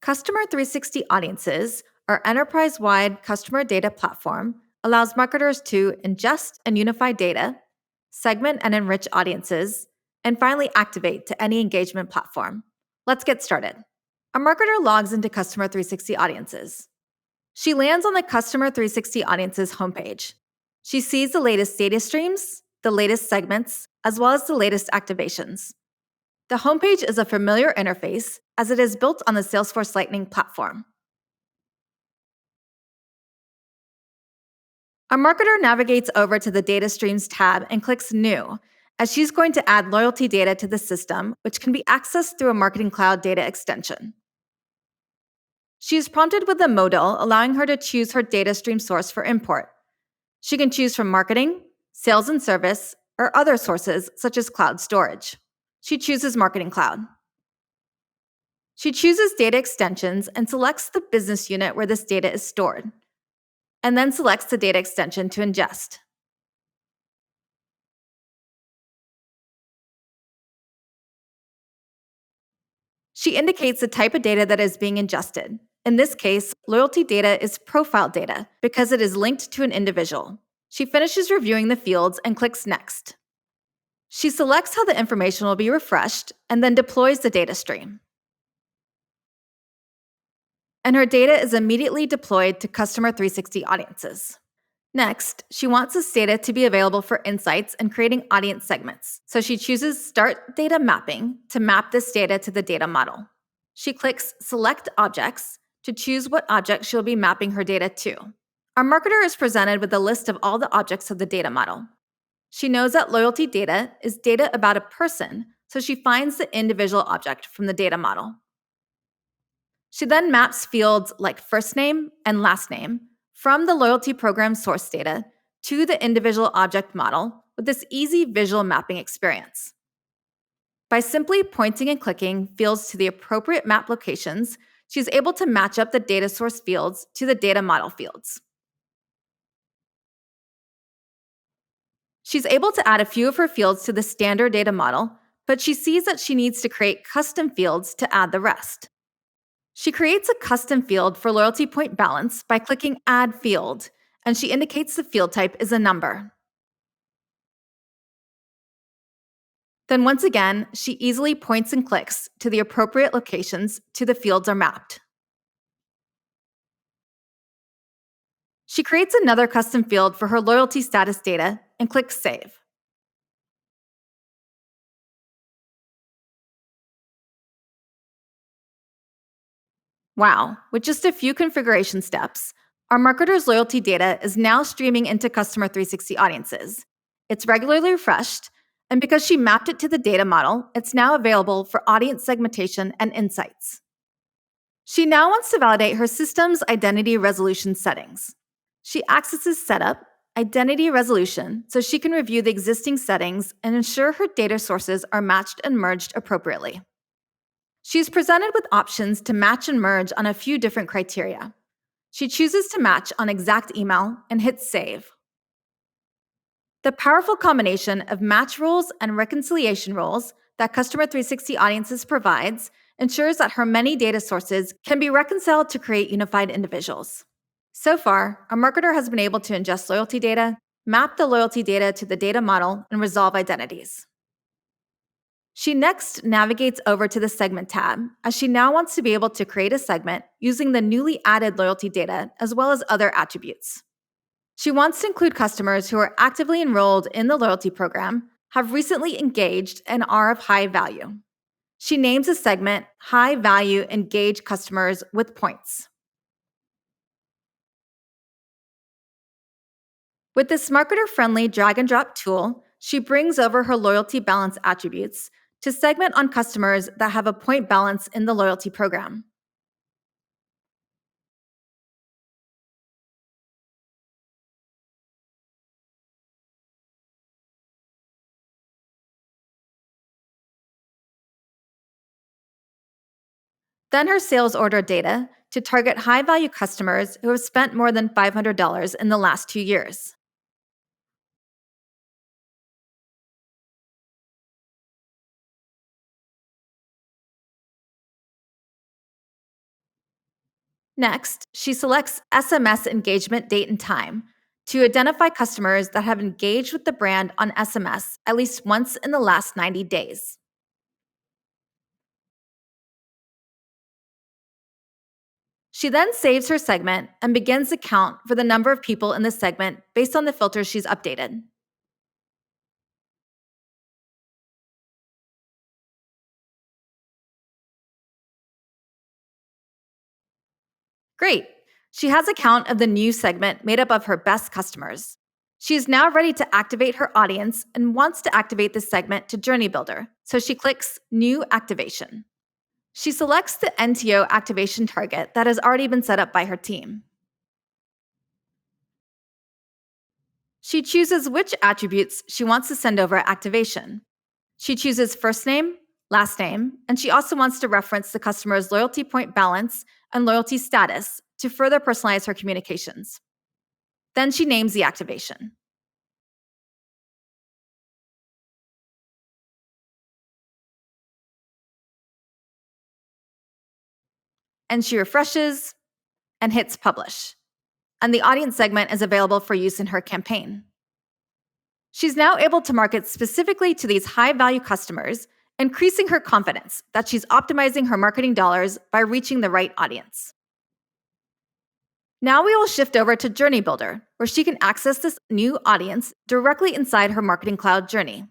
Customer 360 Audiences, our enterprise wide customer data platform, allows marketers to ingest and unify data, segment and enrich audiences, and finally activate to any engagement platform. Let's get started. A marketer logs into Customer 360 Audiences. She lands on the Customer 360 Audiences homepage. She sees the latest data streams, the latest segments, as well as the latest activations. The homepage is a familiar interface as it is built on the Salesforce Lightning platform. Our marketer navigates over to the Data Streams tab and clicks New, as she's going to add loyalty data to the system, which can be accessed through a Marketing Cloud data extension. She is prompted with a modal, allowing her to choose her data stream source for import. She can choose from marketing, sales and service, or other sources such as cloud storage. She chooses Marketing Cloud. She chooses Data Extensions and selects the business unit where this data is stored, and then selects the data extension to ingest. She indicates the type of data that is being ingested. In this case, loyalty data is profile data because it is linked to an individual. She finishes reviewing the fields and clicks Next. She selects how the information will be refreshed and then deploys the data stream. And her data is immediately deployed to Customer 360 Audiences. Next, she wants this data to be available for insights and creating audience segments. So she chooses Start Data Mapping to map this data to the data model. She clicks Select Objects to choose what object she'll be mapping her data to. Our marketer is presented with a list of all the objects of the data model. She knows that loyalty data is data about a person, so she finds the individual object from the data model. She then maps fields like first name and last name from the loyalty program source data to the individual object model with this easy visual mapping experience. By simply pointing and clicking fields to the appropriate map locations, she's able to match up the data source fields to the data model fields. She's able to add a few of her fields to the standard data model, but she sees that she needs to create custom fields to add the rest. She creates a custom field for loyalty point balance by clicking Add Field, and she indicates the field type is a number. Then once again, she easily points and clicks to the appropriate locations to the fields are mapped. She creates another custom field for her loyalty status data and clicks Save. Wow, with just a few configuration steps, our marketer's loyalty data is now streaming into Customer 360 Audiences. It's regularly refreshed, and because she mapped it to the data model, it's now available for audience segmentation and insights. She now wants to validate her system's identity resolution settings. She accesses Setup, Identity Resolution, so she can review the existing settings and ensure her data sources are matched and merged appropriately. She's presented with options to match and merge on a few different criteria. She chooses to match on exact email and hits Save. The powerful combination of match rules and reconciliation rules that Customer 360 Audiences provides ensures that her many data sources can be reconciled to create unified individuals. So far, a marketer has been able to ingest loyalty data, map the loyalty data to the data model, and resolve identities. She next navigates over to the Segment tab, as she now wants to be able to create a segment using the newly added loyalty data as well as other attributes. She wants to include customers who are actively enrolled in the loyalty program, have recently engaged, and are of high value. She names a segment High Value Engaged Customers with Points. With this marketer-friendly drag-and-drop tool, she brings over her loyalty balance attributes to segment on customers that have a point balance in the loyalty program. Then her sales order data to target high-value customers who have spent more than $500 in the last 2 years. Next, she selects SMS engagement date and time to identify customers that have engaged with the brand on SMS at least once in the last 90 days. She then saves her segment and begins to count for the number of people in the segment based on the filters she's updated. Great! She has a count of the new segment made up of her best customers. She is now ready to activate her audience and wants to activate this segment to Journey Builder, so she clicks New Activation. She selects the NTO activation target that has already been set up by her team. She chooses which attributes she wants to send over at activation. She chooses first name, last name, and she also wants to reference the customer's loyalty point balance and loyalty status to further personalize her communications. Then she names the activation. And she refreshes and hits publish. And the audience segment is available for use in her campaign. She's now able to market specifically to these high value customers, increasing her confidence that she's optimizing her marketing dollars by reaching the right audience. Now we will shift over to Journey Builder, where she can access this new audience directly inside her Marketing Cloud journey.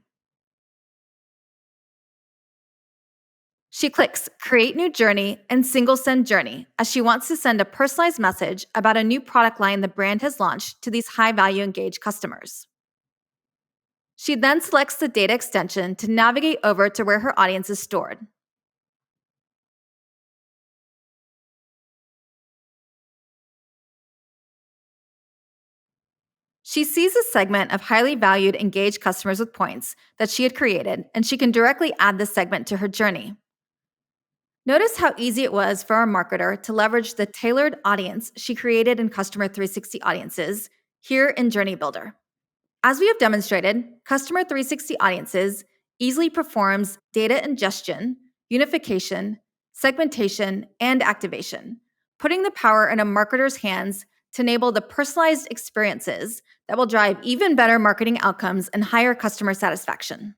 She clicks Create New Journey and Single Send Journey as she wants to send a personalized message about a new product line the brand has launched to these high value engaged customers. She then selects the data extension to navigate over to where her audience is stored. She sees a segment of highly valued engaged customers with points that she had created, and she can directly add this segment to her journey. Notice how easy it was for our marketer to leverage the tailored audience she created in Customer 360 Audiences here in Journey Builder. As we have demonstrated, Customer 360 Audiences easily performs data ingestion, unification, segmentation, and activation, putting the power in a marketer's hands to enable the personalized experiences that will drive even better marketing outcomes and higher customer satisfaction.